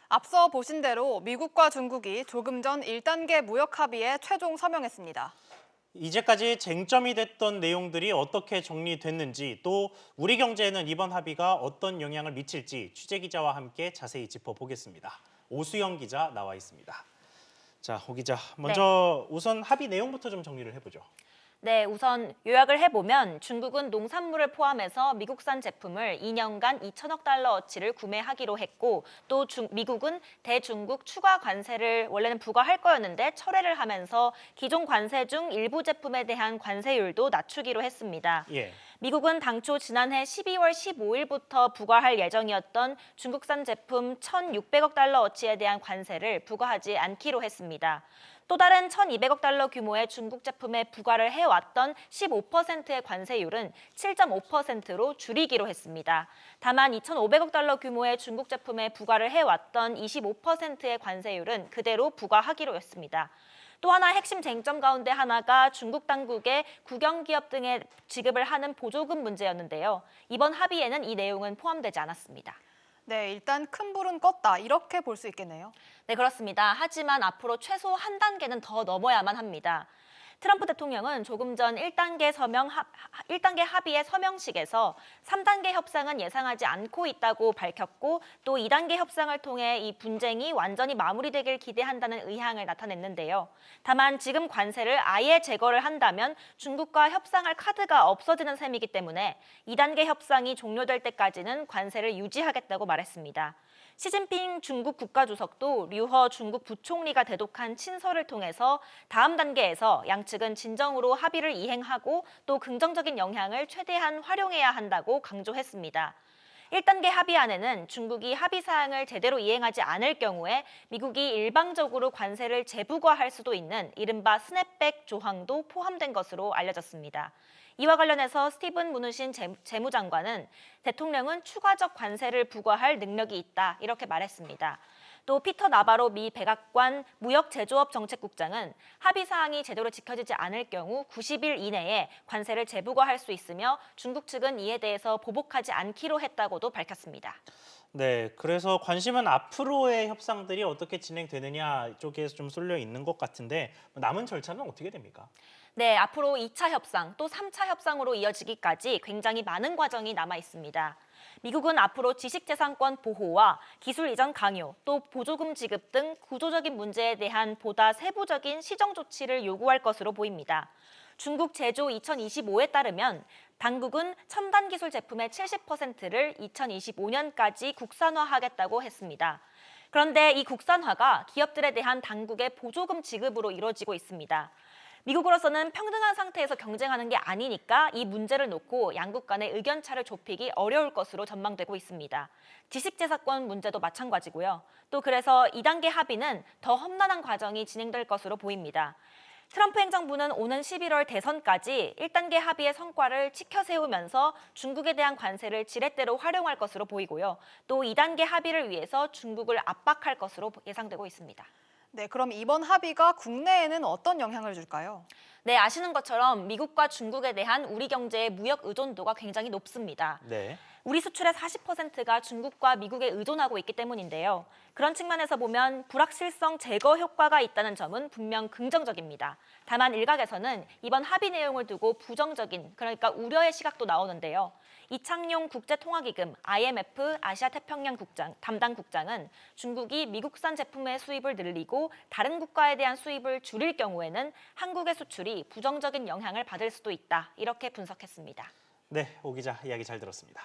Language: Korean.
앞서 보신 대로 미국과 중국이 조금 전 1단계 무역 합의에 최종 서명했습니다. 이제까지 쟁점이 됐던 내용들이 어떻게 정리됐는지, 또 우리 경제에는 이번 합의가 어떤 영향을 미칠지 취재 기자와 함께 자세히 짚어보겠습니다. 오수영 기자 나와 있습니다. 자, 오 기자, 먼저 우선 합의 내용부터 좀 정리를 해보죠. 네, 우선 요약을 해보면 중국은 농산물을 포함해서 미국산 제품을 2년간 2천억 달러어치를 구매하기로 했고, 또 미국은 대중국 추가 관세를 원래는 부과할 거였는데 철회를 하면서 기존 관세 중 일부 제품에 대한 관세율도 낮추기로 했습니다. 예. 미국은 당초 지난해 12월 15일부터 부과할 예정이었던 중국산 제품 1,600억 달러어치에 대한 관세를 부과하지 않기로 했습니다. 또 다른 1,200억 달러 규모의 중국 제품에 부과를 해왔던 15%의 관세율은 7.5%로 줄이기로 했습니다. 다만 2,500억 달러 규모의 중국 제품에 부과를 해왔던 25%의 관세율은 그대로 부과하기로 했습니다. 또 하나 핵심 쟁점 가운데 하나가 중국 당국의 국영기업 등에 지급을 하는 보조금 문제였는데요. 이번 합의에는 이 내용은 포함되지 않았습니다. 네, 일단 큰 불은 껐다 이렇게 볼 수 있겠네요. 네, 그렇습니다. 하지만 앞으로 최소 한 단계는 더 넘어야만 합니다. 트럼프 대통령은 조금 전 1단계 합의의 서명식에서 3단계 협상은 예상하지 않고 있다고 밝혔고, 또 2단계 협상을 통해 이 분쟁이 완전히 마무리되길 기대한다는 의향을 나타냈는데요. 다만 지금 관세를 아예 제거를 한다면 중국과 협상할 카드가 없어지는 셈이기 때문에 2단계 협상이 종료될 때까지는 관세를 유지하겠다고 말했습니다. 시진핑 중국 국가주석도 류허 중국 부총리가 대독한 친서를 통해서 다음 단계에서 양측은 진정으로 합의를 이행하고 또 긍정적인 영향을 최대한 활용해야 한다고 강조했습니다. 1단계 합의안에는 중국이 합의 사항을 제대로 이행하지 않을 경우에 미국이 일방적으로 관세를 재부과할 수도 있는 이른바 스냅백 조항도 포함된 것으로 알려졌습니다. 이와 관련해서 스티븐 무누신 재무장관은 대통령은 추가적 관세를 부과할 능력이 있다 이렇게 말했습니다. 또 피터 나바로 미 백악관 무역제조업 정책국장은 합의 사항이 제대로 지켜지지 않을 경우 90일 이내에 관세를 재부과할 수 있으며 중국 측은 이에 대해서 보복하지 않기로 했다고도 밝혔습니다. 네, 그래서 관심은 앞으로의 협상들이 어떻게 진행되느냐 쪽에 좀 쏠려 있는 것 같은데 남은 절차는 어떻게 됩니까? 네, 앞으로 2차 협상 또 3차 협상으로 이어지기까지 굉장히 많은 과정이 남아 있습니다. 미국은 앞으로 지식재산권 보호와 기술 이전 강요, 또 보조금 지급 등 구조적인 문제에 대한 보다 세부적인 시정 조치를 요구할 것으로 보입니다. 중국 제조 2025에 따르면 당국은 첨단 기술 제품의 70%를 2025년까지 국산화하겠다고 했습니다. 그런데 이 국산화가 기업들에 대한 당국의 보조금 지급으로 이루어지고 있습니다. 미국으로서는 평등한 상태에서 경쟁하는 게 아니니까 이 문제를 놓고 양국 간의 의견차를 좁히기 어려울 것으로 전망되고 있습니다. 지식재산권 문제도 마찬가지고요. 또 그래서 2단계 합의는 더 험난한 과정이 진행될 것으로 보입니다. 트럼프 행정부는 오는 11월 대선까지 1단계 합의의 성과를 지켜 세우면서 중국에 대한 관세를 지렛대로 활용할 것으로 보이고요. 또 2단계 합의를 위해서 중국을 압박할 것으로 예상되고 있습니다. 네, 그럼 이번 합의가 국내에는 어떤 영향을 줄까요? 네, 아시는 것처럼 미국과 중국에 대한 우리 경제의 무역 의존도가 굉장히 높습니다. 네. 우리 수출의 40%가 중국과 미국에 의존하고 있기 때문인데요. 그런 측면에서 보면 불확실성 제거 효과가 있다는 점은 분명 긍정적입니다. 다만 일각에서는 이번 합의 내용을 두고 부정적인, 그러니까 우려의 시각도 나오는데요. 이창용 국제통화기금 IMF 아시아태평양 담당 국장은 중국이 미국산 제품의 수입을 늘리고 다른 국가에 대한 수입을 줄일 경우에는 한국의 수출이 부정적인 영향을 받을 수도 있다, 이렇게 분석했습니다. 네, 오 기자 이야기 잘 들었습니다.